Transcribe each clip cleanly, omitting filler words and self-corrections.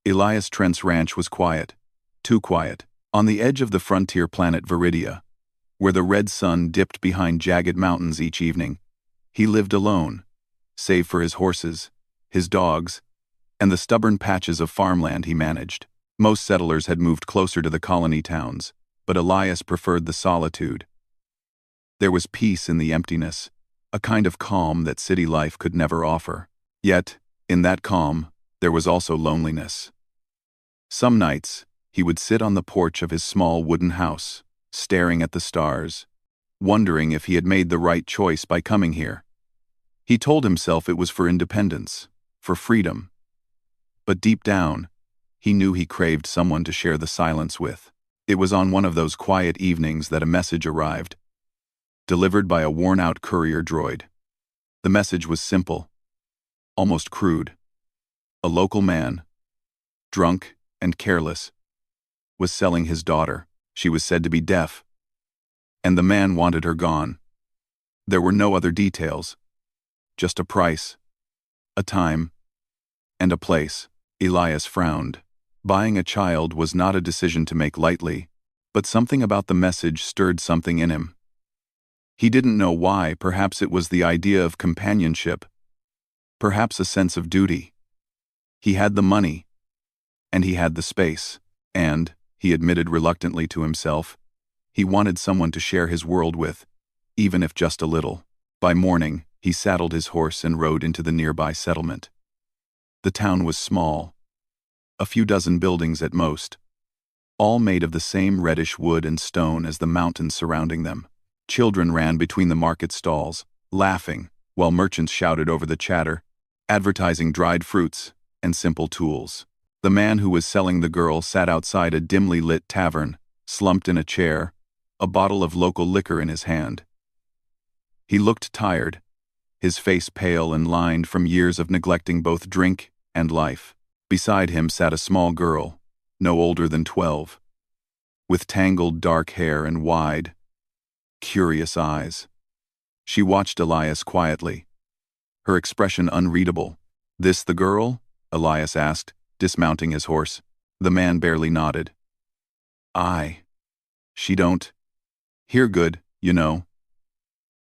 Elias Trent's ranch was quiet, too quiet, on the edge of the frontier planet Viridia, where the red sun dipped behind jagged mountains each evening. He lived alone, save for his horses, his dogs, and the stubborn patches of farmland he managed. Most settlers had moved closer to the colony towns, but Elias preferred the solitude. There was peace in the emptiness, a kind of calm that city life could never offer. Yet, in that calm, there was also loneliness. Some nights, he would sit on the porch of his small wooden house, staring at the stars, wondering if he had made the right choice by coming here. He told himself it was for independence, for freedom. But deep down, he knew he craved someone to share the silence with. It was on one of those quiet evenings that a message arrived, delivered by a worn-out courier droid. The message was simple, almost crude. A local man, drunk and careless, was selling his daughter. She was said to be deaf, and the man wanted her gone. There were no other details, just a price, a time, and a place. Elias frowned. Buying a child was not a decision to make lightly, but something about the message stirred something in him. He didn't know why. Perhaps it was the idea of companionship, perhaps a sense of duty. He had the money, and he had the space, and, he admitted reluctantly to himself, he wanted someone to share his world with, even if just a little. By morning, he saddled his horse and rode into the nearby settlement. The town was small, a few dozen buildings at most, all made of the same reddish wood and stone as the mountains surrounding them. Children ran between the market stalls, laughing, while merchants shouted over the chatter, advertising dried fruits and simple tools. The man who was selling the girl sat outside a dimly lit tavern, slumped in a chair, a bottle of local liquor in his hand. He looked tired, his face pale and lined from years of neglecting both drink and life. Beside him sat a small girl, no older than 12, with tangled dark hair and wide, curious eyes. She watched Elias quietly, her expression unreadable. "This the girl?" Elias asked, dismounting his horse. The man barely nodded. "Aye. She don't hear good, you know.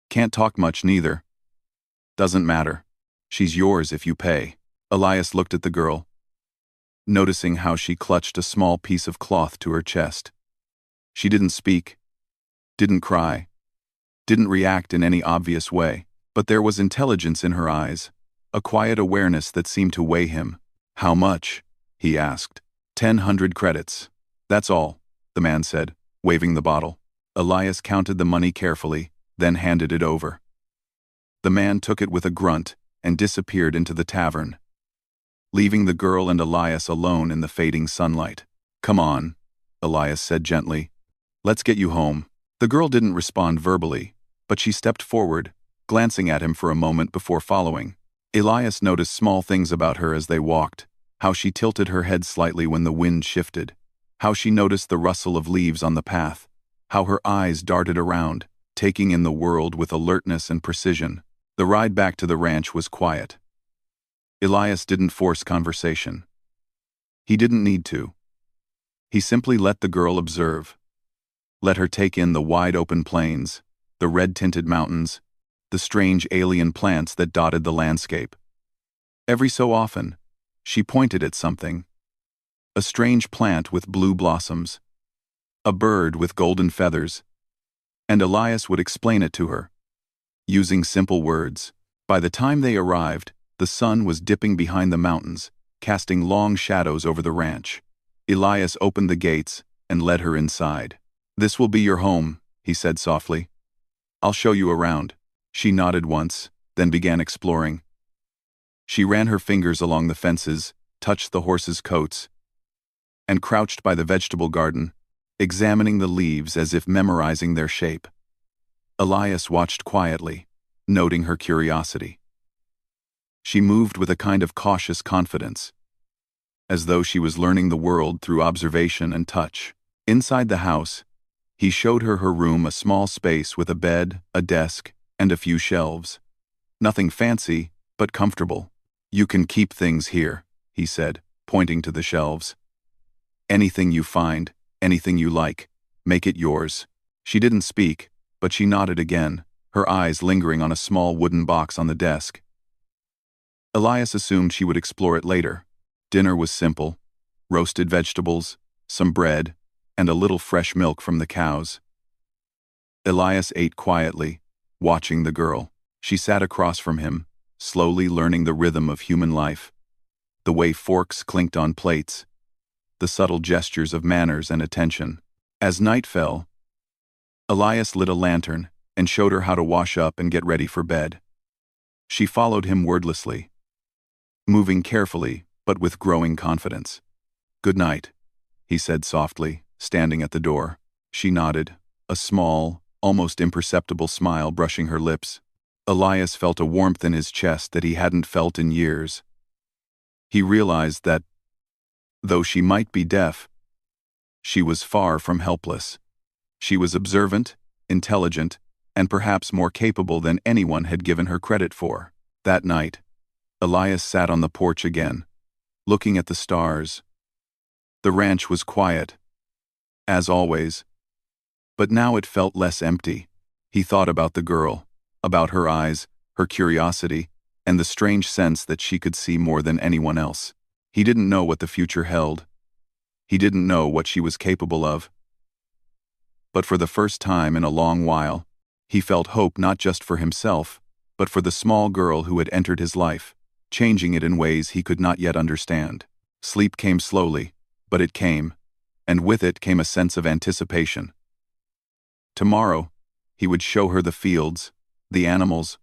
Can't talk much neither. Doesn't matter. She's yours if you pay." Elias looked at the girl, noticing how she clutched a small piece of cloth to her chest. She didn't speak, didn't cry, didn't react in any obvious way, but there was intelligence in her eyes, a quiet awareness that seemed to weigh him. "How much?" he asked. 1,000 credits. That's all, the man said, waving the bottle. Elias counted the money carefully, then handed it over. The man took it with a grunt and disappeared into the tavern, leaving the girl and Elias alone in the fading sunlight. "Come on," Elias said gently. "Let's get you home." The girl didn't respond verbally, but she stepped forward, glancing at him for a moment before following. Elias noticed small things about her as they walked, how she tilted her head slightly when the wind shifted, how she noticed the rustle of leaves on the path, how her eyes darted around, taking in the world with alertness and precision. The ride back to the ranch was quiet. Elias didn't force conversation. He didn't need to. He simply let the girl observe. Let her take in the wide-open plains, the red-tinted mountains, the strange alien plants that dotted the landscape. Every so often, she pointed at something. A strange plant with blue blossoms, a bird with golden feathers, and Elias would explain it to her, using simple words. By the time they arrived, the sun was dipping behind the mountains, casting long shadows over the ranch. Elias opened the gates and led her inside. "This will be your home," he said softly. "I'll show you around." She nodded once, then began exploring. She ran her fingers along the fences, touched the horses' coats, and crouched by the vegetable garden, examining the leaves as if memorizing their shape. Elias watched quietly, noting her curiosity. She moved with a kind of cautious confidence, as though she was learning the world through observation and touch. Inside the house, he showed her room, a small space with a bed, a desk, and a few shelves. Nothing fancy, but comfortable. "You can keep things here," he said, pointing to the shelves. Anything you find, anything you like, make it yours. She didn't speak, but she nodded again, her eyes lingering on a small wooden box on the desk. Elias assumed she would explore it later. Dinner was simple: roasted vegetables, some bread, and a little fresh milk from the cows. Elias ate quietly, watching the girl. She sat across from him, slowly learning the rhythm of human life. The way forks clinked on plates, the subtle gestures of manners and attention. As night fell, Elias lit a lantern and showed her how to wash up and get ready for bed. She followed him wordlessly, moving carefully but with growing confidence. "Good night," he said softly, standing at the door. She nodded, a small, almost imperceptible smile brushing her lips. Elias felt a warmth in his chest that he hadn't felt in years. He realized that, though she might be deaf, she was far from helpless. She was observant, intelligent, and perhaps more capable than anyone had given her credit for. That night, Elias sat on the porch again, looking at the stars. The ranch was quiet, as always, but now it felt less empty. He thought about the girl, about her eyes, her curiosity, and the strange sense that she could see more than anyone else. He didn't know what the future held. He didn't know what she was capable of. But for the first time in a long while, he felt hope not just for himself, but for the small girl who had entered his life, changing it in ways he could not yet understand. Sleep came slowly, but it came, and with it came a sense of anticipation. Tomorrow, he would show her the fields, the animals,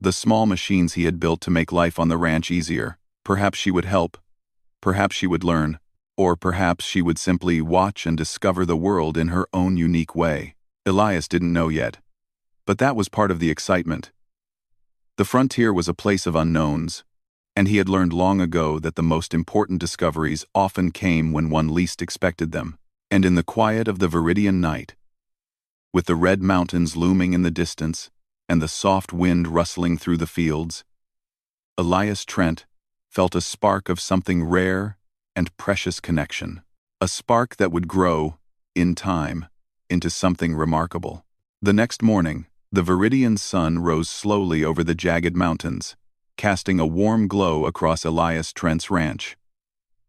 the small machines he had built to make life on the ranch easier. Perhaps she would help, perhaps she would learn, or perhaps she would simply watch and discover the world in her own unique way. Elias didn't know yet, but that was part of the excitement. The frontier was a place of unknowns, and he had learned long ago that the most important discoveries often came when one least expected them. And in the quiet of the Viridian night, with the red mountains looming in the distance and the soft wind rustling through the fields, Elias Trent felt a spark of something rare and precious connection. A spark that would grow, in time, into something remarkable. The next morning, the Viridian sun rose slowly over the jagged mountains, casting a warm glow across Elias Trent's ranch.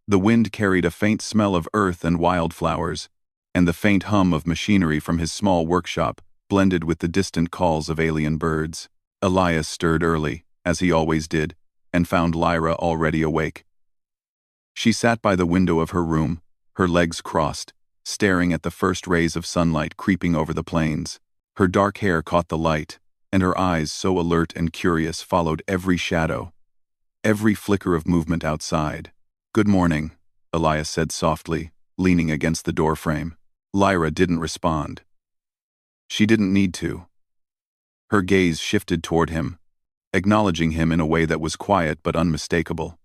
The wind carried a faint smell of earth and wildflowers, and the faint hum of machinery from his small workshop blended with the distant calls of alien birds. Elias stirred early, as he always did, and found Lyra already awake. She sat by the window of her room, her legs crossed, staring at the first rays of sunlight creeping over the plains. Her dark hair caught the light, and her eyes, so alert and curious, followed every shadow, every flicker of movement outside. "Good morning," Elias said softly, leaning against the doorframe. Lyra didn't respond. She didn't need to. Her gaze shifted toward him, acknowledging him in a way that was quiet but unmistakable.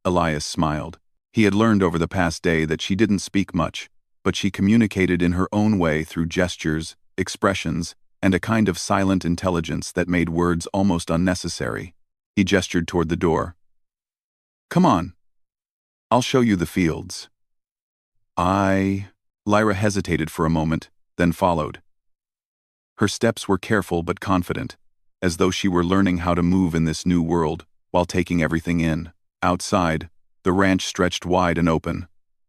Elias smiled. He had learned over the past day that she didn't speak much, but she communicated in her own way through gestures, expressions, and a kind of silent intelligence that made words almost unnecessary. He gestured toward the door. "Come on. I'll show you the fields." Lyra hesitated for a moment, then followed. Her steps were careful but confident, as though she were learning how to move in this new world while taking everything in. Outside, the ranch stretched wide and open,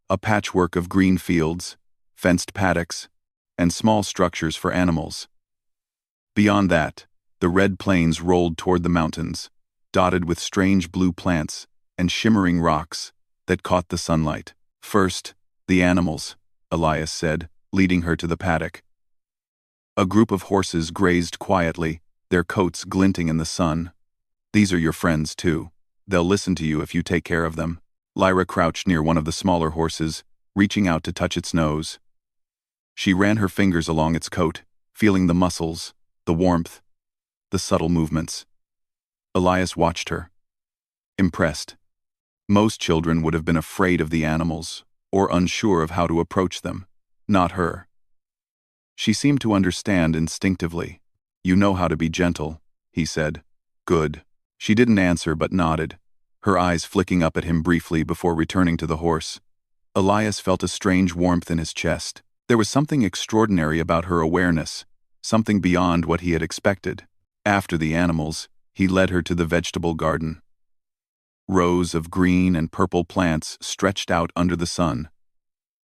a patchwork of green fields, fenced paddocks, and small structures for animals. Beyond that, the red plains rolled toward the mountains, dotted with strange blue plants and shimmering rocks that caught the sunlight. "First, the animals," Elias said, leading her to the paddock. A group of horses grazed quietly, their coats glinting in the sun. "These are your friends, too. They'll listen to you if you take care of them." Lyra crouched near one of the smaller horses, reaching out to touch its nose. She ran her fingers along its coat, feeling the muscles, the warmth, the subtle movements. Elias watched her, impressed. Most children would have been afraid of the animals, or unsure of how to approach them. Not her. She seemed to understand instinctively. "You know how to be gentle," he said. "Good." She didn't answer but nodded, her eyes flicking up at him briefly before returning to the horse. Elias felt a strange warmth in his chest. There was something extraordinary about her awareness, something beyond what he had expected. After the animals, he led her to the vegetable garden. Rows of green and purple plants stretched out under the sun,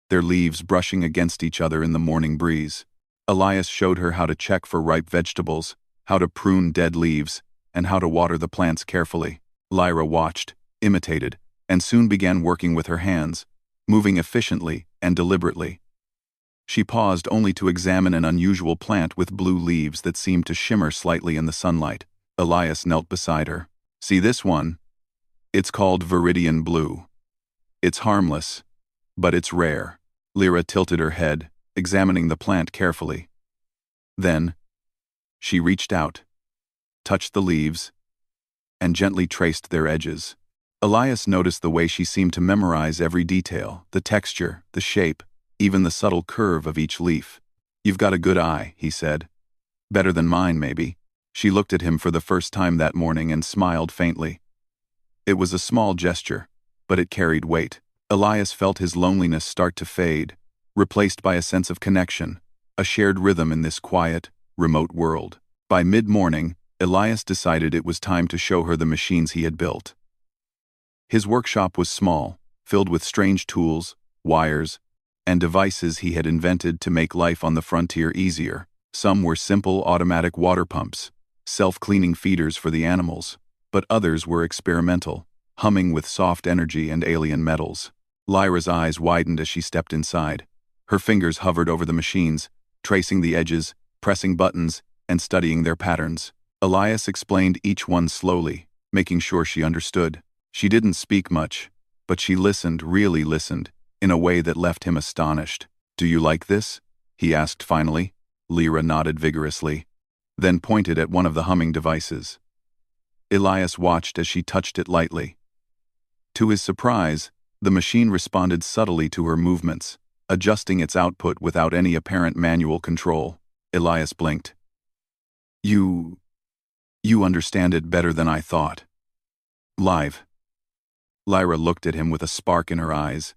their leaves brushing against each other in the morning breeze. Elias showed her how to check for ripe vegetables, how to prune dead leaves, and how to water the plants carefully. Lyra watched, imitated, and soon began working with her hands, moving efficiently and deliberately. She paused only to examine an unusual plant with blue leaves that seemed to shimmer slightly in the sunlight. Elias knelt beside her. "See this one? It's called viridian blue. It's harmless, but it's rare." Lyra tilted her head, examining the plant carefully. Then, she reached out, touched the leaves, and gently traced their edges. Elias noticed the way she seemed to memorize every detail, the texture, the shape, even the subtle curve of each leaf. "You've got a good eye," he said. "Better than mine, maybe." She looked at him for the first time that morning and smiled faintly. It was a small gesture, but it carried weight. Elias felt his loneliness start to fade, replaced by a sense of connection, a shared rhythm in this quiet, remote world. By mid-morning, Elias decided it was time to show her the machines he had built. His workshop was small, filled with strange tools, wires, and devices he had invented to make life on the frontier easier. Some were simple automatic water pumps, self-cleaning feeders for the animals, but others were experimental, humming with soft energy and alien metals. Lyra's eyes widened as she stepped inside. Her fingers hovered over the machines, tracing the edges, pressing buttons, and studying their patterns. Elias explained each one slowly, making sure she understood. She didn't speak much, but she listened, really listened, in a way that left him astonished. "Do you like this?" he asked finally. Lyra nodded vigorously, then pointed at one of the humming devices. Elias watched as she touched it lightly. To his surprise, the machine responded subtly to her movements, adjusting its output without any apparent manual control. Elias blinked. You understand it better than I thought." "Live." Lyra looked at him with a spark in her eyes,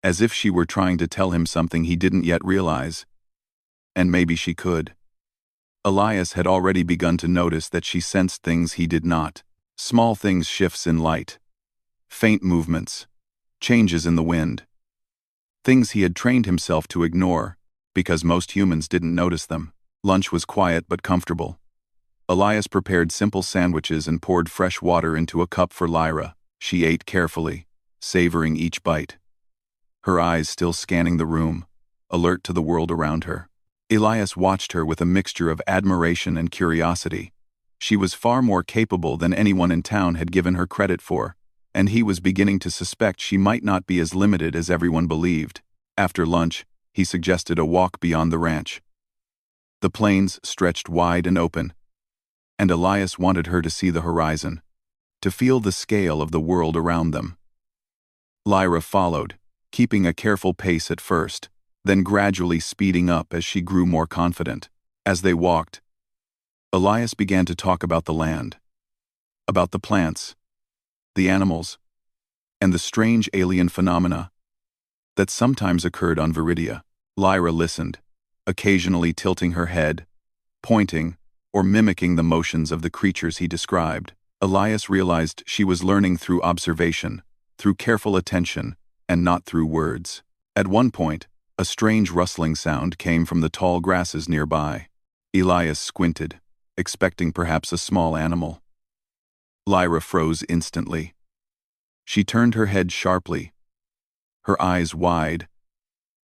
as if she were trying to tell him something he didn't yet realize. And maybe she could. Elias had already begun to notice that she sensed things he did not. Small things, shifts in light, faint movements, changes in the wind. Things he had trained himself to ignore, because most humans didn't notice them. Lunch was quiet but comfortable. Elias prepared simple sandwiches and poured fresh water into a cup for Lyra. She ate carefully, savoring each bite, her eyes still scanning the room, alert to the world around her. Elias watched her with a mixture of admiration and curiosity. She was far more capable than anyone in town had given her credit for, and he was beginning to suspect she might not be as limited as everyone believed. After lunch, he suggested a walk beyond the ranch. The plains stretched wide and open, and Elias wanted her to see the horizon, to feel the scale of the world around them. Lyra followed, keeping a careful pace at first, then gradually speeding up as she grew more confident. As they walked, Elias began to talk about the land, about the plants, the animals, and the strange alien phenomena that sometimes occurred on Viridia. Lyra listened, occasionally tilting her head, pointing, or mimicking the motions of the creatures he described. Elias realized she was learning through observation, through careful attention, and not through words. At one point, a strange rustling sound came from the tall grasses nearby. Elias squinted, expecting perhaps a small animal. Lyra froze instantly. She turned her head sharply, her eyes wide,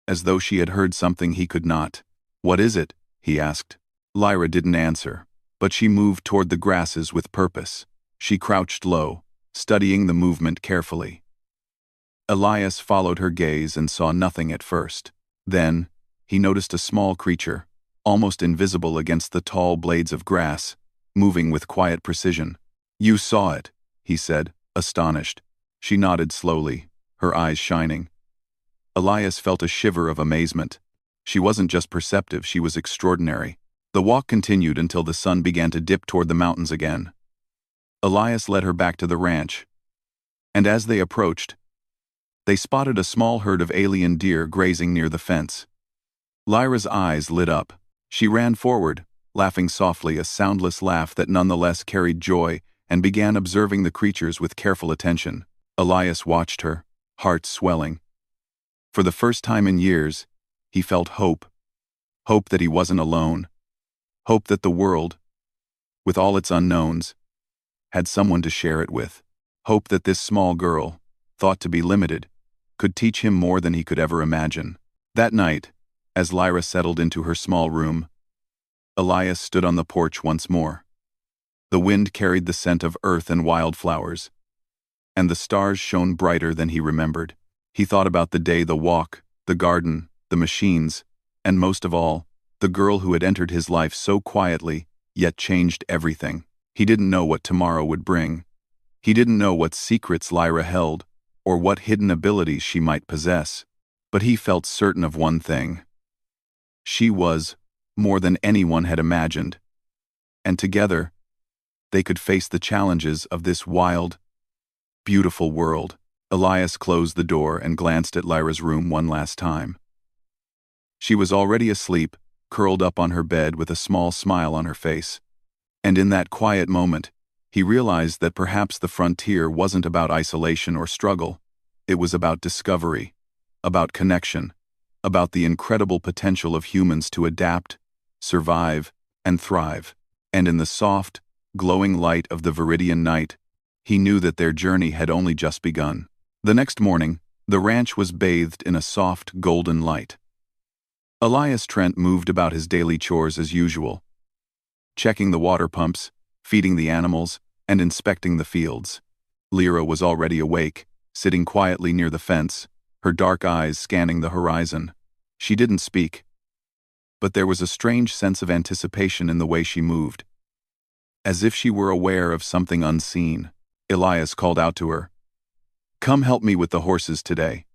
as though she had heard something he could not. "What is it?" he asked. Lyra didn't answer, but she moved toward the grasses with purpose. She crouched low, studying the movement carefully. Elias followed her gaze and saw nothing at first. Then, he noticed a small creature, almost invisible against the tall blades of grass, moving with quiet precision. "You saw it," he said, astonished. She nodded slowly, her eyes shining. Elias felt a shiver of amazement. She wasn't just perceptive, she was extraordinary. The walk continued until the sun began to dip toward the mountains again. Elias led her back to the ranch, And as they approached, they spotted a small herd of alien deer grazing near the fence. Lyra's eyes lit up. She ran forward, laughing softly, a soundless laugh that nonetheless carried joy, and began observing the creatures with careful attention. Elias watched her, heart swelling. For the first time in years, he felt hope. Hope that he wasn't alone. Hope that the world, with all its unknowns, had someone to share it with. Hope that this small girl, thought to be limited, could teach him more than he could ever imagine. That night, as Lyra settled into her small room, Elias stood on the porch once more. The wind carried the scent of earth and wildflowers, and the stars shone brighter than he remembered. He thought about the day, the walk, the garden, the machines, and most of all, the girl who had entered his life so quietly, yet changed everything. He didn't know what tomorrow would bring. He didn't know what secrets Lyra held, or what hidden abilities she might possess. But he felt certain of one thing. She was more than anyone had imagined. And together, they could face the challenges of this wild, beautiful world. Elias closed the door and glanced at Lyra's room one last time. She was already asleep, curled up on her bed with a small smile on her face. And in that quiet moment, he realized that perhaps the frontier wasn't about isolation or struggle. It was about discovery, about connection, about the incredible potential of humans to adapt, survive, and thrive. And in the soft, glowing light of the Viridian night, he knew that their journey had only just begun. The next morning, the ranch was bathed in a soft, golden light. Elias Trent moved about his daily chores as usual, checking the water pumps, feeding the animals, and inspecting the fields. Lyra was already awake, sitting quietly near the fence, her dark eyes scanning the horizon. She didn't speak, but there was a strange sense of anticipation in the way she moved. As if she were aware of something unseen, Elias called out to her, "Come help me with the horses today."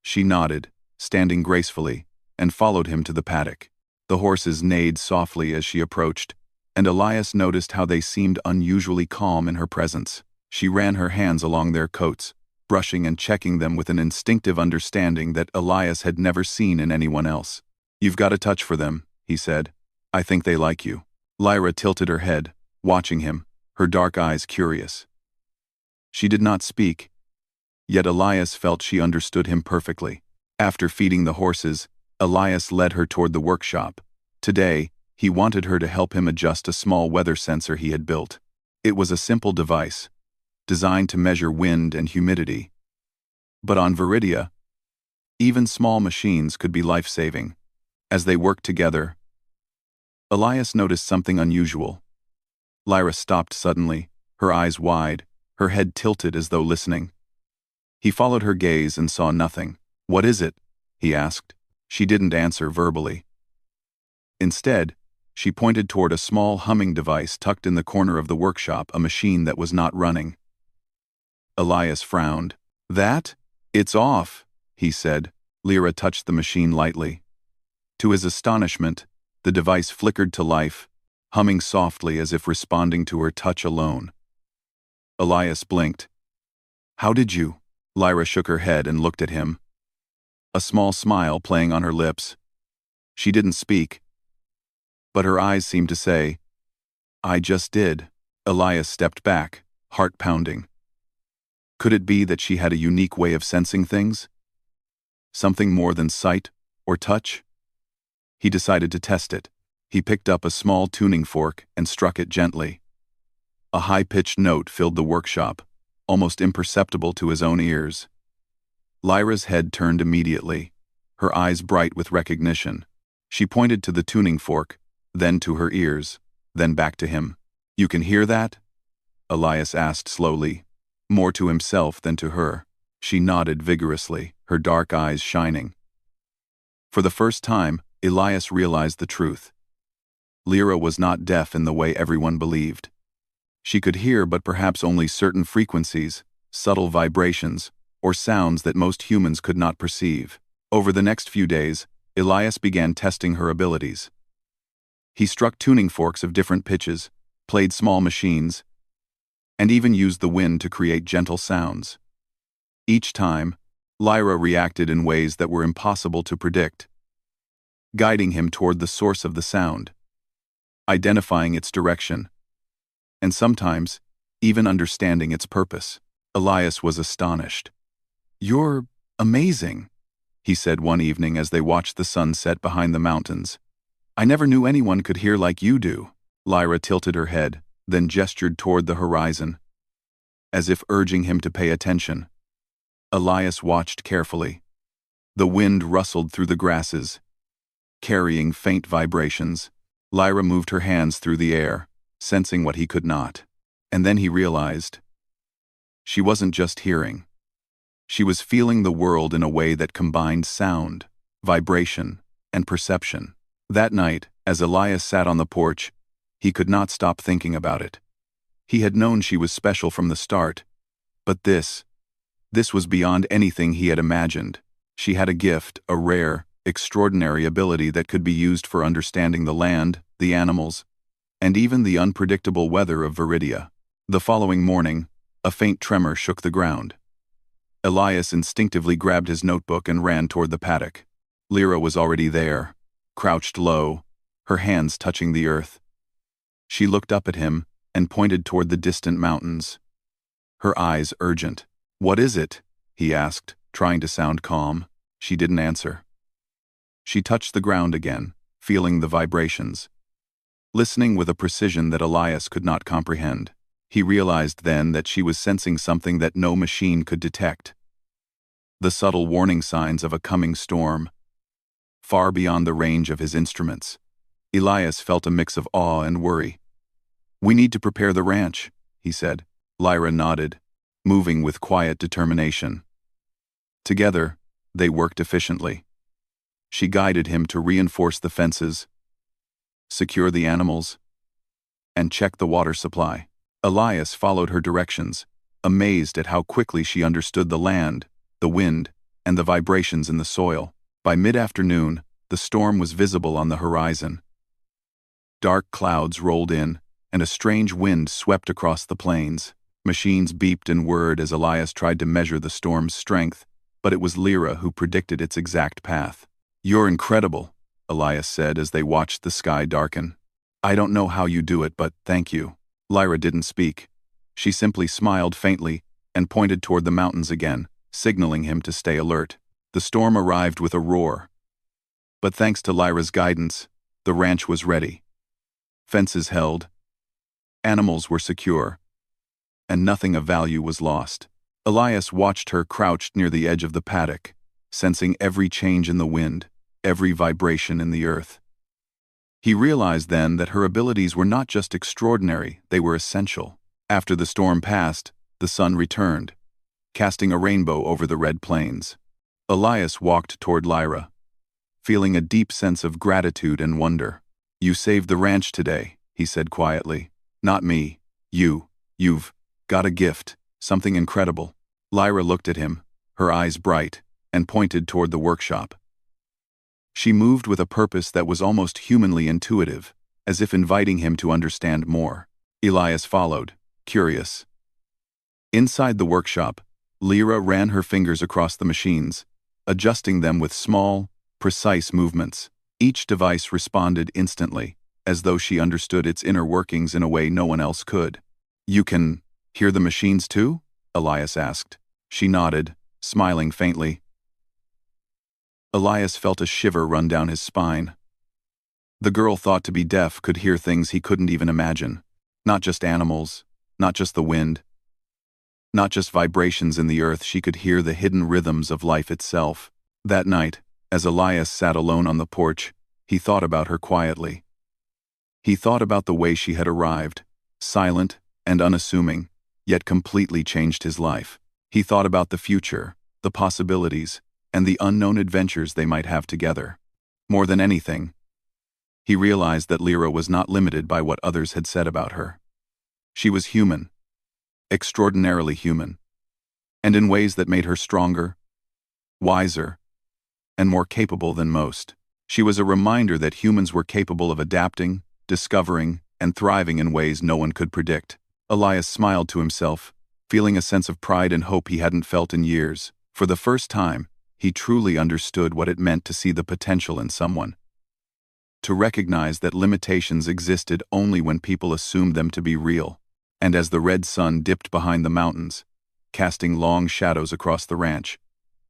She nodded, standing gracefully, and followed him to the paddock. The horses neighed softly as she approached, and Elias noticed how they seemed unusually calm in her presence. She ran her hands along their coats, brushing and checking them with an instinctive understanding that Elias had never seen in anyone else. "You've got a touch for them," he said. "I think they like you." Lyra tilted her head, watching him, her dark eyes curious. She did not speak, yet Elias felt she understood him perfectly. After feeding the horses, Elias led her toward the workshop. Today, he wanted her to help him adjust a small weather sensor he had built. It was a simple device, designed to measure wind and humidity. But on Viridia, even small machines could be life-saving. As they worked together, Elias noticed something unusual. Lyra stopped suddenly, her eyes wide, her head tilted as though listening. He followed her gaze and saw nothing. "What is it?" he asked. She didn't answer verbally. Instead, she pointed toward a small humming device tucked in the corner of the workshop, a machine that was not running. Elias frowned. "That? It's off," he said. Lyra touched the machine lightly. To his astonishment, the device flickered to life, humming softly as if responding to her touch alone. Elias blinked. "How did you?" Lyra shook her head and looked at him, a small smile playing on her lips. She didn't speak, but her eyes seemed to say, "I just did." Elias stepped back, heart pounding. Could it be that she had a unique way of sensing things? Something more than sight or touch? He decided to test it. He picked up a small tuning fork and struck it gently. A high-pitched note filled the workshop, almost imperceptible to his own ears. Lyra's head turned immediately, her eyes bright with recognition. She pointed to the tuning fork, then to her ears, then back to him. "You can hear that?" Elias asked slowly, more to himself than to her. She nodded vigorously, her dark eyes shining. For the first time, Elias realized the truth. Lyra was not deaf in the way everyone believed. She could hear, but perhaps only certain frequencies, subtle vibrations, or sounds that most humans could not perceive. Over the next few days, Elias began testing her abilities. He struck tuning forks of different pitches, played small machines, and even used the wind to create gentle sounds. Each time, Lyra reacted in ways that were impossible to predict, guiding him toward the source of the sound, identifying its direction, and sometimes even understanding its purpose. Elias was astonished. "You're amazing," he said one evening as they watched the sun set behind the mountains. "I never knew anyone could hear like you do." Lyra tilted her head, then gestured toward the horizon, as if urging him to pay attention. Elias watched carefully. The wind rustled through the grasses, carrying faint vibrations. Lyra moved her hands through the air, sensing what he could not. And then he realized she wasn't just hearing. She was feeling the world in a way that combined sound, vibration, and perception. That night, as Elias sat on the porch, he could not stop thinking about it. He had known she was special from the start, but this was beyond anything he had imagined. She had a gift, a rare, extraordinary ability that could be used for understanding the land, the animals, and even the unpredictable weather of Viridia. The following morning, a faint tremor shook the ground. Elias instinctively grabbed his notebook and ran toward the paddock. Lyra was already there, crouched low, her hands touching the earth. She looked up at him and pointed toward the distant mountains, her eyes urgent. "What is it?" he asked, trying to sound calm. She didn't answer. She touched the ground again, feeling the vibrations, listening with a precision that Elias could not comprehend. He realized then that she was sensing something that no machine could detect. The subtle warning signs of a coming storm, far beyond the range of his instruments. Elias felt a mix of awe and worry. "We need to prepare the ranch," he said. Lyra nodded, moving with quiet determination. Together, they worked efficiently. She guided him to reinforce the fences, secure the animals, and check the water supply. Elias followed her directions, amazed at how quickly she understood the land, the wind, and the vibrations in the soil. By mid-afternoon, the storm was visible on the horizon. Dark clouds rolled in, and a strange wind swept across the plains. Machines beeped and whirred as Elias tried to measure the storm's strength, but it was Lyra who predicted its exact path. "You're incredible," Elias said as they watched the sky darken. "I don't know how you do it, but thank you." Lyra didn't speak. She simply smiled faintly and pointed toward the mountains again, signaling him to stay alert. The storm arrived with a roar. But thanks to Lyra's guidance, the ranch was ready. Fences held, animals were secure, and nothing of value was lost. Elias watched her crouched near the edge of the paddock, sensing every change in the wind, every vibration in the earth. He realized then that her abilities were not just extraordinary, they were essential. After the storm passed, the sun returned, casting a rainbow over the red plains. Elias walked toward Lyra, feeling a deep sense of gratitude and wonder. "You saved the ranch today," he said quietly. "Not me. You've got a gift, something incredible." Lyra looked at him, her eyes bright, and pointed toward the workshop. She moved with a purpose that was almost humanly intuitive, as if inviting him to understand more. Elias followed, curious. Inside the workshop, Lyra ran her fingers across the machines, adjusting them with small, precise movements. Each device responded instantly, as though she understood its inner workings in a way no one else could. "You can hear the machines too?" Elias asked. She nodded, smiling faintly. Elias felt a shiver run down his spine. The girl thought to be deaf could hear things he couldn't even imagine. Not just animals, not just the wind, not just vibrations in the earth, she could hear the hidden rhythms of life itself. That night, as Elias sat alone on the porch, he thought about her quietly. He thought about the way she had arrived, silent and unassuming, yet completely changed his life. He thought about the future, the possibilities, and the unknown adventures they might have together. More than anything, he realized that Lyra was not limited by what others had said about her. She was human, extraordinarily human, and in ways that made her stronger, wiser, and more capable than most. She was a reminder that humans were capable of adapting, discovering, and thriving in ways no one could predict. Elias smiled to himself, feeling a sense of pride and hope he hadn't felt in years. For the first time, he truly understood what it meant to see the potential in someone. To recognize that limitations existed only when people assumed them to be real. And as the red sun dipped behind the mountains, casting long shadows across the ranch,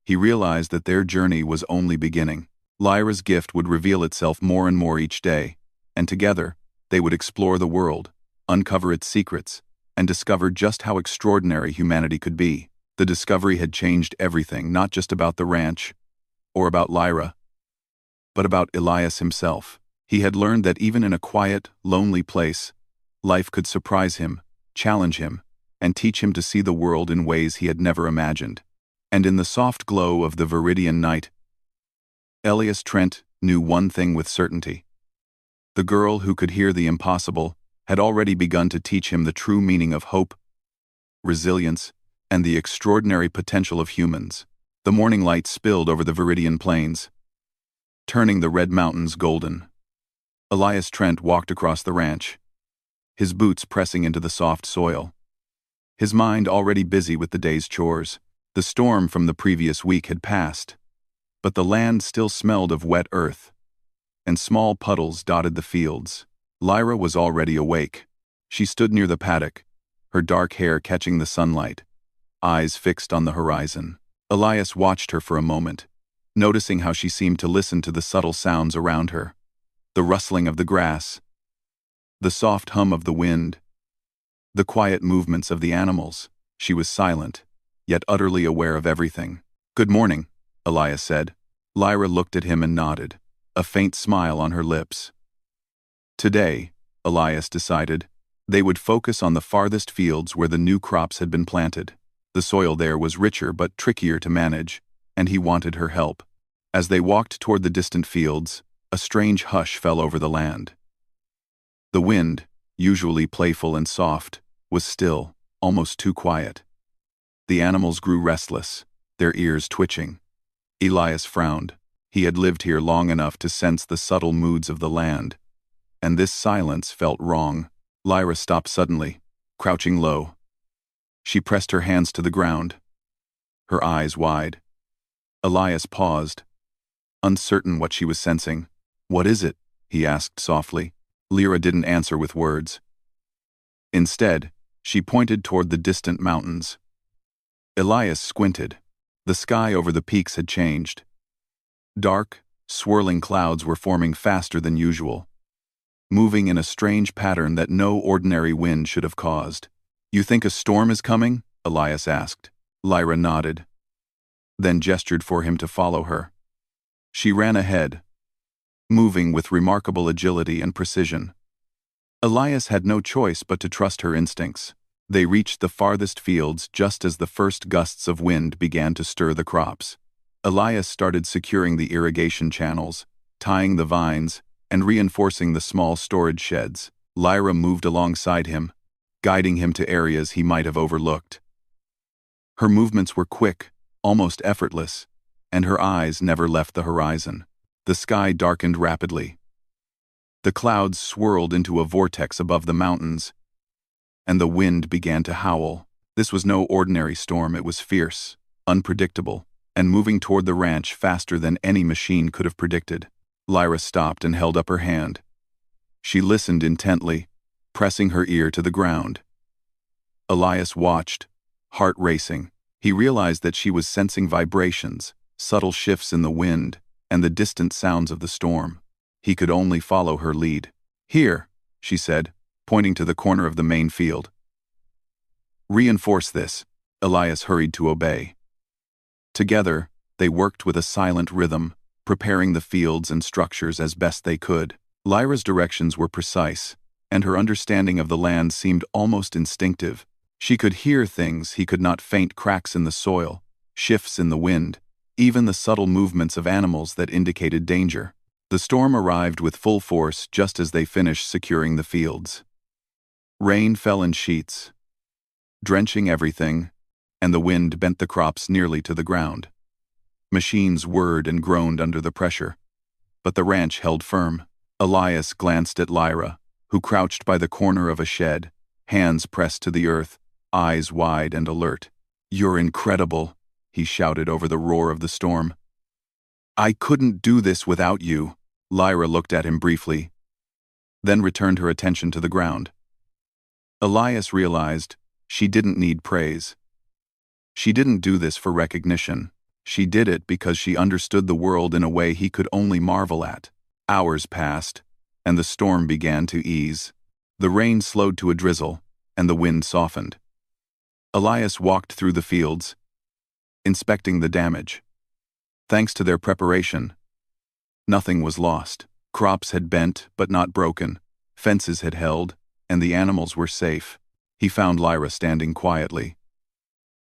he realized that their journey was only beginning. Lyra's gift would reveal itself more and more each day, and together, they would explore the world, uncover its secrets, and discover just how extraordinary humanity could be. The discovery had changed everything, not just about the ranch, or about Lyra, but about Elias himself. He had learned that even in a quiet, lonely place, life could surprise him, challenge him, and teach him to see the world in ways he had never imagined. And in the soft glow of the Viridian night, Elias Trent knew one thing with certainty. The girl who could hear the impossible had already begun to teach him the true meaning of hope, resilience, and the extraordinary potential of humans. The morning light spilled over the Viridian plains, turning the red mountains golden. Elias Trent walked across the ranch, his boots pressing into the soft soil. His mind already busy with the day's chores. The storm from the previous week had passed, but the land still smelled of wet earth, and small puddles dotted the fields. Lyra was already awake. She stood near the paddock, her dark hair catching the sunlight, eyes fixed on the horizon. Elias watched her for a moment, noticing how she seemed to listen to the subtle sounds around her. The rustling of the grass, the soft hum of the wind, the quiet movements of the animals. She was silent, yet utterly aware of everything. "Good morning," Elias said. Lyra looked at him and nodded, a faint smile on her lips. Today, Elias decided, they would focus on the farthest fields where the new crops had been planted. The soil there was richer but trickier to manage, and he wanted her help. As they walked toward the distant fields, a strange hush fell over the land. The wind, usually playful and soft, was still, almost too quiet. The animals grew restless, their ears twitching. Elias frowned. He had lived here long enough to sense the subtle moods of the land, and this silence felt wrong. Lyra stopped suddenly, crouching low. She pressed her hands to the ground, her eyes wide. Elias paused, uncertain what she was sensing. "What is it?" he asked softly. Lyra didn't answer with words. Instead, she pointed toward the distant mountains. Elias squinted. The sky over the peaks had changed. Dark, swirling clouds were forming faster than usual, moving in a strange pattern that no ordinary wind should have caused. "You think a storm is coming?" Elias asked. Lyra nodded, then gestured for him to follow her. She ran ahead, moving with remarkable agility and precision. Elias had no choice but to trust her instincts. They reached the farthest fields just as the first gusts of wind began to stir the crops. Elias started securing the irrigation channels, tying the vines, and reinforcing the small storage sheds. Lyra moved alongside him, guiding him to areas he might have overlooked. Her movements were quick, almost effortless, and her eyes never left the horizon. The sky darkened rapidly. The clouds swirled into a vortex above the mountains, and the wind began to howl. This was no ordinary storm. It was fierce, unpredictable, and moving toward the ranch faster than any machine could have predicted. Lyra stopped and held up her hand. She listened intently, pressing her ear to the ground. Elias watched, heart racing. He realized that she was sensing vibrations, subtle shifts in the wind, and the distant sounds of the storm. He could only follow her lead. "Here," she said, pointing to the corner of the main field. "Reinforce this." Elias hurried to obey. Together, they worked with a silent rhythm, preparing the fields and structures as best they could. Lyra's directions were precise, and her understanding of the land seemed almost instinctive. She could hear things he could not: faint cracks in the soil, shifts in the wind, even the subtle movements of animals that indicated danger. The storm arrived with full force just as they finished securing the fields. Rain fell in sheets, drenching everything, and the wind bent the crops nearly to the ground. Machines whirred and groaned under the pressure, but the ranch held firm. Elias glanced at Lyra, who crouched by the corner of a shed, hands pressed to the earth, eyes wide and alert. "You're incredible," he shouted over the roar of the storm. "I couldn't do this without you." Lyra looked at him briefly, then returned her attention to the ground. Elias realized she didn't need praise. She didn't do this for recognition. She did it because she understood the world in a way he could only marvel at. Hours passed, and the storm began to ease. The rain slowed to a drizzle, and the wind softened. Elias walked through the fields, inspecting the damage. Thanks to their preparation, nothing was lost. Crops had bent but not broken, fences had held, and the animals were safe. He found Lyra standing quietly,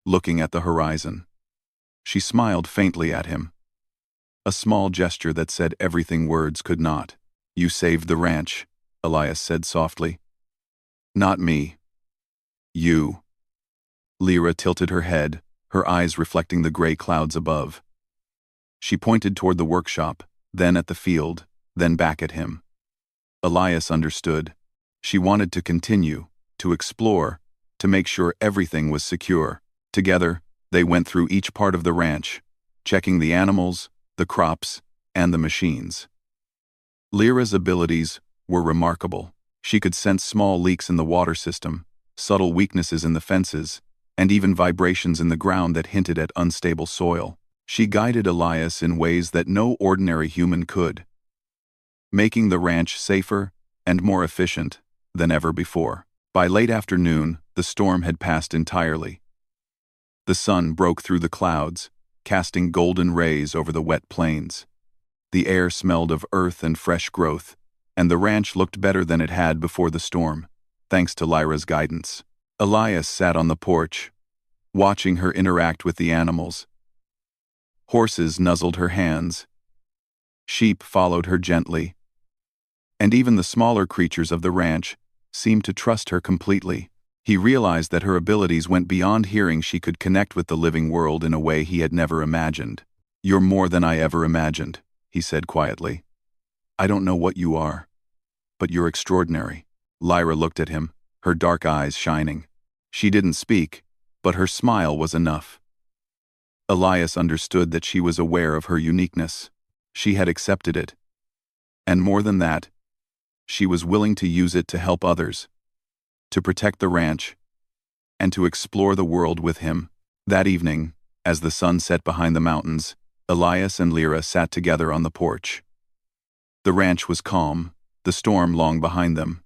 looking at the horizon. She smiled faintly at him, a small gesture that said everything words could not. "You saved the ranch," Elias said softly. "Not me. You." Lyra tilted her head, her eyes reflecting the gray clouds above. She pointed toward the workshop, then at the field, then back at him. Elias understood. She wanted to continue, to explore, to make sure everything was secure. Together, they went through each part of the ranch, checking the animals, the crops, and the machines. Lyra's abilities were remarkable. She could sense small leaks in the water system, subtle weaknesses in the fences, and even vibrations in the ground that hinted at unstable soil. She guided Elias in ways that no ordinary human could, making the ranch safer and more efficient than ever before. By late afternoon, the storm had passed entirely. The sun broke through the clouds, casting golden rays over the wet plains. The air smelled of earth and fresh growth, and the ranch looked better than it had before the storm, thanks to Lyra's guidance. Elias sat on the porch, watching her interact with the animals. Horses nuzzled her hands. Sheep followed her gently. And even the smaller creatures of the ranch seemed to trust her completely. He realized that her abilities went beyond hearing. She could connect with the living world in a way he had never imagined. "You're more than I ever imagined," he said quietly. "I don't know what you are, but you're extraordinary." Lyra looked at him, her dark eyes shining. She didn't speak, but her smile was enough. Elias understood that she was aware of her uniqueness. She had accepted it. And more than that, she was willing to use it to help others, to protect the ranch, and to explore the world with him. That evening, as the sun set behind the mountains, Elias and Lyra sat together on the porch. The ranch was calm, the storm long behind them.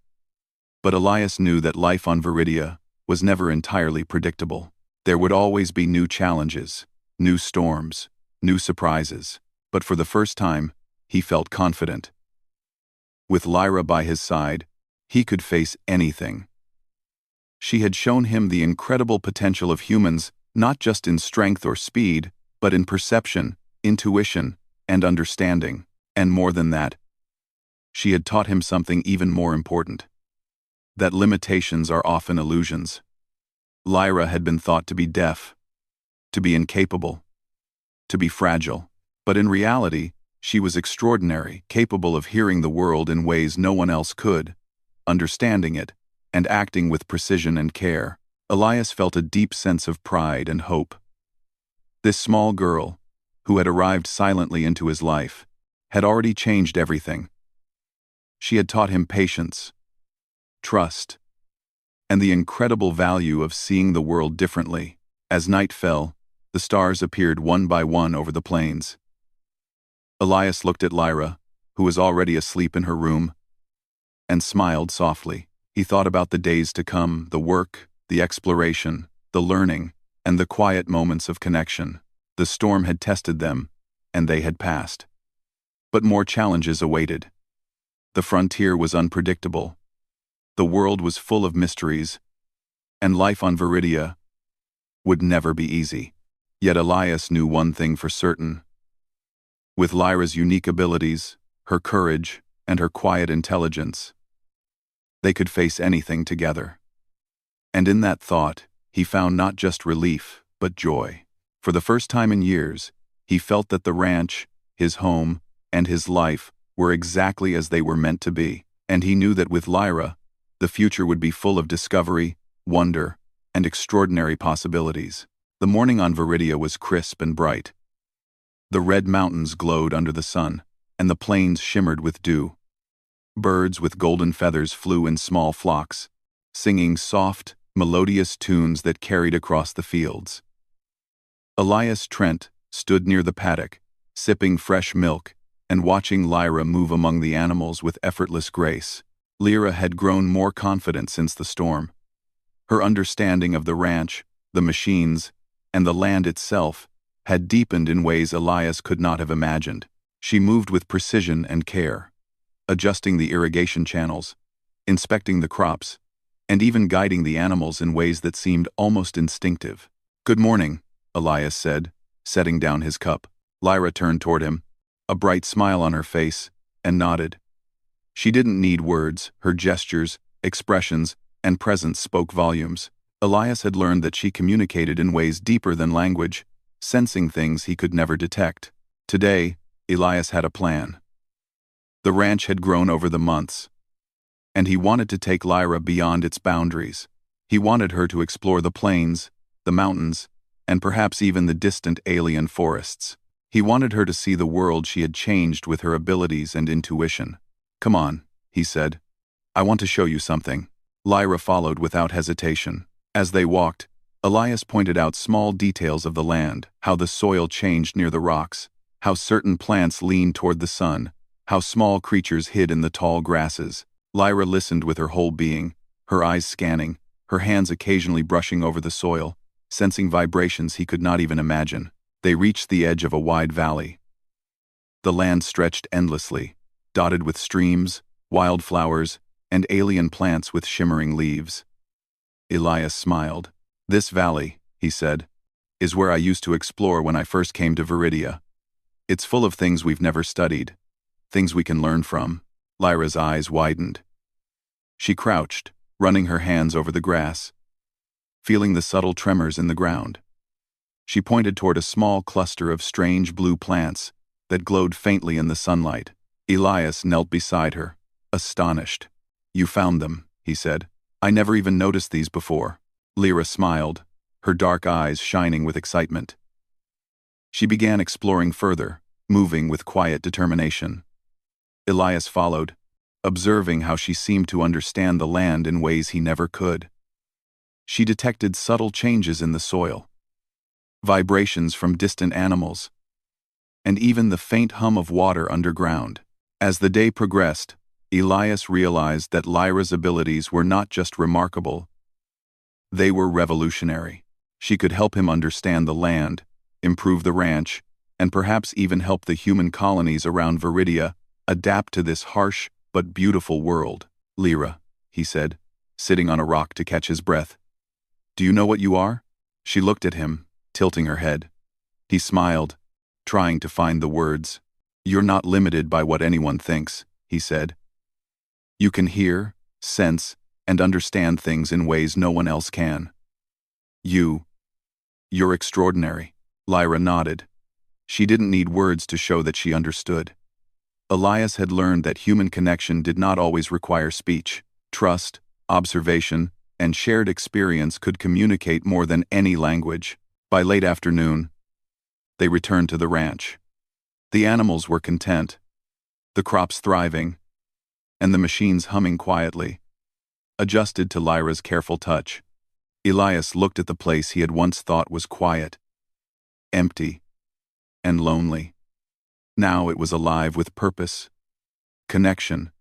But Elias knew that life on Viridia was never entirely predictable. There would always be new challenges, new storms, new surprises. But for the first time, he felt confident. With Lyra by his side, he could face anything. She had shown him the incredible potential of humans, not just in strength or speed, but in perception, intuition, and understanding. And more than that, she had taught him something even more important: that limitations are often illusions. Lyra had been thought to be deaf, to be incapable, to be fragile. But in reality, she was extraordinary, capable of hearing the world in ways no one else could, understanding it, and acting with precision and care. Elias felt a deep sense of pride and hope. This small girl, who had arrived silently into his life, had already changed everything. She had taught him patience, trust, and the incredible value of seeing the world differently. As night fell, the stars appeared one by one over the plains. Elias looked at Lyra, who was already asleep in her room, and smiled softly. He thought about the days to come, the work, the exploration, the learning, and the quiet moments of connection. The storm had tested them, and they had passed. But more challenges awaited. The frontier was unpredictable. The world was full of mysteries, and life on Viridia would never be easy. Yet Elias knew one thing for certain. With Lyra's unique abilities, her courage, and her quiet intelligence, they could face anything together. And in that thought, he found not just relief, but joy. For the first time in years, he felt that the ranch, his home, and his life were exactly as they were meant to be. And he knew that with Lyra, the future would be full of discovery, wonder, and extraordinary possibilities. The morning on Viridia was crisp and bright. The red mountains glowed under the sun, and the plains shimmered with dew. Birds with golden feathers flew in small flocks, singing soft, melodious tunes that carried across the fields. Elias Trent stood near the paddock, sipping fresh milk and watching Lyra move among the animals with effortless grace. Lyra had grown more confident since the storm. Her understanding of the ranch, the machines, and the land itself had deepened in ways Elias could not have imagined. She moved with precision and care, adjusting the irrigation channels, inspecting the crops, and even guiding the animals in ways that seemed almost instinctive. "Good morning," Elias said, setting down his cup. Lyra turned toward him, a bright smile on her face, and nodded. She didn't need words. Her gestures, expressions, and presence spoke volumes. Elias had learned that she communicated in ways deeper than language, sensing things he could never detect. Today, Elias had a plan. The ranch had grown over the months, and he wanted to take Lyra beyond its boundaries. He wanted her to explore the plains, the mountains, and perhaps even the distant alien forests. He wanted her to see the world she had changed with her abilities and intuition. "Come on," he said. "I want to show you something." Lyra followed without hesitation. As they walked, Elias pointed out small details of the land, how the soil changed near the rocks, how certain plants leaned toward the sun, how small creatures hid in the tall grasses. Lyra listened with her whole being, her eyes scanning, her hands occasionally brushing over the soil, sensing vibrations he could not even imagine. They reached the edge of a wide valley. The land stretched endlessly, dotted with streams, wildflowers, and alien plants with shimmering leaves. Elias smiled. "This valley," he said, "is where I used to explore when I first came to Viridia. It's full of things we've never studied, things we can learn from." Lyra's eyes widened. She crouched, running her hands over the grass, feeling the subtle tremors in the ground. She pointed toward a small cluster of strange blue plants that glowed faintly in the sunlight. Elias knelt beside her, astonished. "You found them," he said. "I never even noticed these before." Lyra smiled, her dark eyes shining with excitement. She began exploring further, moving with quiet determination. Elias followed, observing how she seemed to understand the land in ways he never could. She detected subtle changes in the soil, vibrations from distant animals, and even the faint hum of water underground. As the day progressed, Elias realized that Lyra's abilities were not just remarkable, they were revolutionary. She could help him understand the land, improve the ranch, and perhaps even help the human colonies around Viridia adapt to this harsh but beautiful world. "Lyra," he said, sitting on a rock to catch his breath. "Do you know what you are?" She looked at him, tilting her head. He smiled, trying to find the words. "You're not limited by what anyone thinks," he said. "You can hear, sense, and understand things in ways no one else can. You're extraordinary." Lyra nodded. She didn't need words to show that she understood. Elias had learned that human connection did not always require speech. Trust, observation, and shared experience could communicate more than any language. By late afternoon, they returned to the ranch. The animals were content, the crops thriving, and the machines humming quietly, adjusted to Lyra's careful touch. Elias looked at the place he had once thought was quiet, empty, and lonely. Now it was alive with purpose, connection,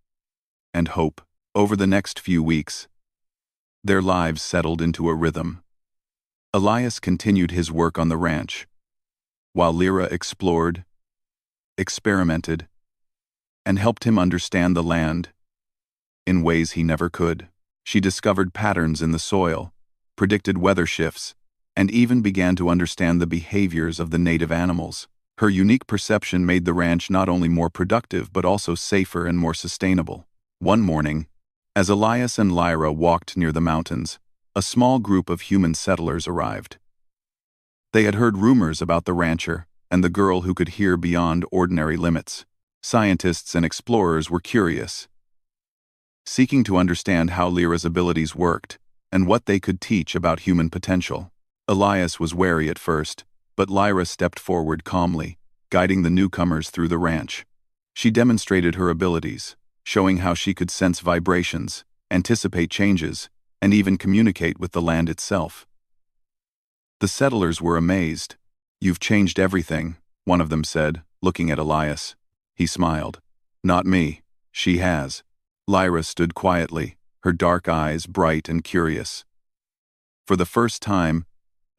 and hope. Over the next few weeks, their lives settled into a rhythm. Elias continued his work on the ranch, while Lyra explored, experimented, and helped him understand the land in ways he never could. She discovered patterns in the soil, predicted weather shifts, and even began to understand the behaviors of the native animals. Her unique perception made the ranch not only more productive but also safer and more sustainable. One morning, as Elias and Lyra walked near the mountains, a small group of human settlers arrived. They had heard rumors about the rancher and the girl who could hear beyond ordinary limits. Scientists and explorers were curious, seeking to understand how Lyra's abilities worked and what they could teach about human potential. Elias was wary at first, but Lyra stepped forward calmly, guiding the newcomers through the ranch. She demonstrated her abilities, showing how she could sense vibrations, anticipate changes, and even communicate with the land itself. The settlers were amazed. "You've changed everything," one of them said, looking at Elias. He smiled. "Not me. She has." Lyra stood quietly, her dark eyes bright and curious. For the first time,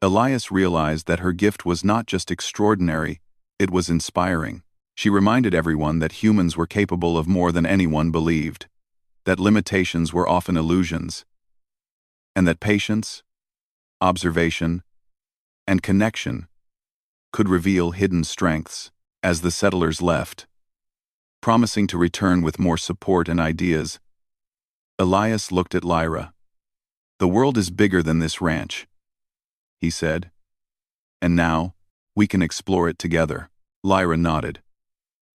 Elias realized that her gift was not just extraordinary, it was inspiring. She reminded everyone that humans were capable of more than anyone believed, that limitations were often illusions, and that patience, observation, and connection could reveal hidden strengths. As the settlers left, promising to return with more support and ideas, Elias looked at Lyra. "The world is bigger than this ranch," he said. "And now, we can explore it together." Lyra nodded,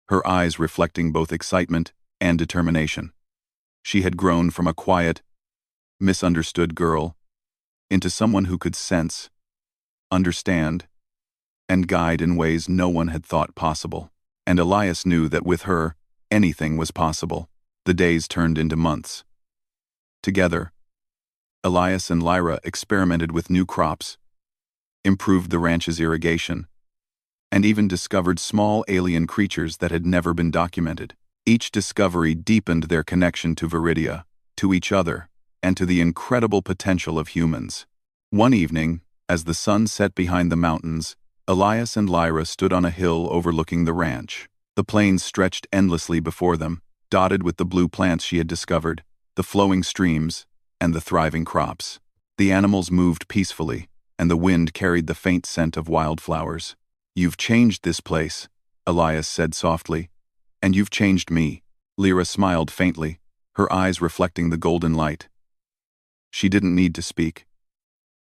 her eyes reflecting both excitement and determination. She had grown from a quiet, misunderstood girl into someone who could sense, understand, and guide in ways no one had thought possible. And Elias knew that with her, anything was possible. The days turned into months. Together, Elias and Lyra experimented with new crops, improved the ranch's irrigation, and even discovered small alien creatures that had never been documented. Each discovery deepened their connection to Viridia, to each other, and to the incredible potential of humans. One evening, as the sun set behind the mountains, Elias and Lyra stood on a hill overlooking the ranch. The plains stretched endlessly before them, dotted with the blue plants she had discovered, the flowing streams, and the thriving crops. The animals moved peacefully, and the wind carried the faint scent of wildflowers. "You've changed this place," Elias said softly. "And you've changed me." Lyra smiled faintly, her eyes reflecting the golden light. She didn't need to speak.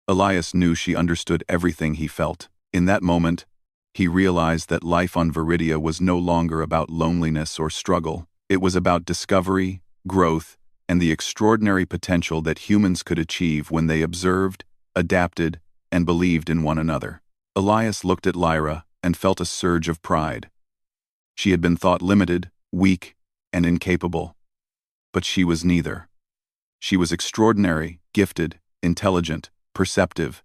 Elias knew she understood everything he felt. In that moment, he realized that life on Viridia was no longer about loneliness or struggle. It was about discovery, growth, and the extraordinary potential that humans could achieve when they observed, adapted, and believed in one another. Elias looked at Lyra and felt a surge of pride. She had been thought limited, weak, and incapable. But she was neither. She was extraordinary, gifted, intelligent, perceptive,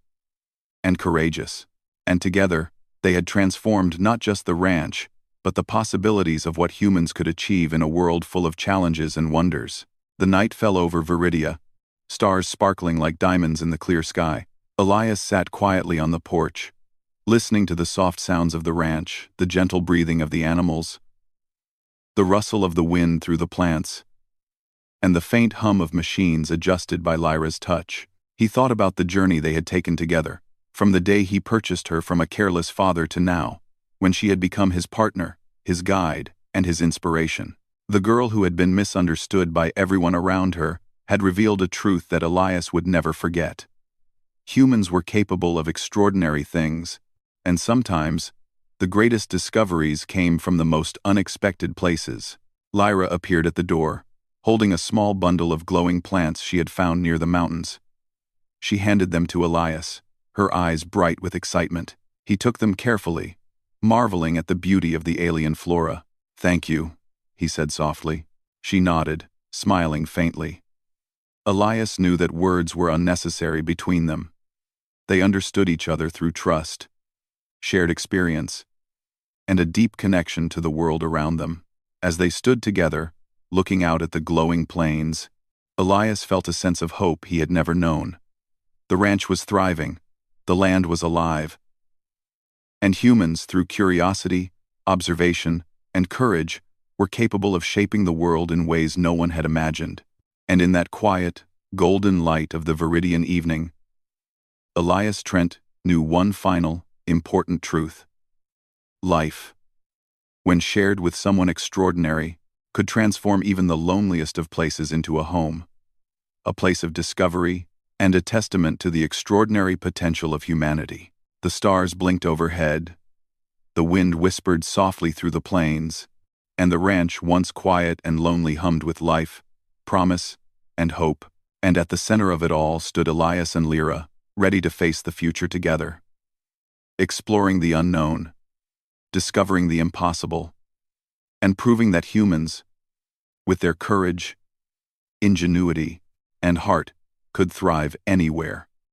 and courageous. And together, they had transformed not just the ranch, but the possibilities of what humans could achieve in a world full of challenges and wonders. The night fell over Viridia, stars sparkling like diamonds in the clear sky. Elias sat quietly on the porch, listening to the soft sounds of the ranch, the gentle breathing of the animals, the rustle of the wind through the plants, and the faint hum of machines adjusted by Lyra's touch. He thought about the journey they had taken together, from the day he purchased her from a careless father to now, when she had become his partner, his guide, and his inspiration. The girl who had been misunderstood by everyone around her had revealed a truth that Elias would never forget. Humans were capable of extraordinary things, and sometimes, the greatest discoveries came from the most unexpected places. Lyra appeared at the door, holding a small bundle of glowing plants she had found near the mountains. She handed them to Elias, her eyes bright with excitement. He took them carefully, marveling at the beauty of the alien flora. "Thank you," he said softly. She nodded, smiling faintly. Elias knew that words were unnecessary between them. They understood each other through trust, shared experience, and a deep connection to the world around them. As they stood together, looking out at the glowing plains, Elias felt a sense of hope he had never known. The ranch was thriving, the land was alive, and humans, through curiosity, observation, and courage, were capable of shaping the world in ways no one had imagined. And in that quiet, golden light of the Viridian evening, Elias Trent knew one final, important truth. Life, when shared with someone extraordinary, could transform even the loneliest of places into a home, a place of discovery, and a testament to the extraordinary potential of humanity. The stars blinked overhead, the wind whispered softly through the plains, and the ranch, once quiet and lonely, hummed with life, promise, and hope. And at the center of it all stood Elias and Lyra, ready to face the future together. Exploring the unknown, discovering the impossible, and proving that humans, with their courage, ingenuity, and heart, could thrive anywhere.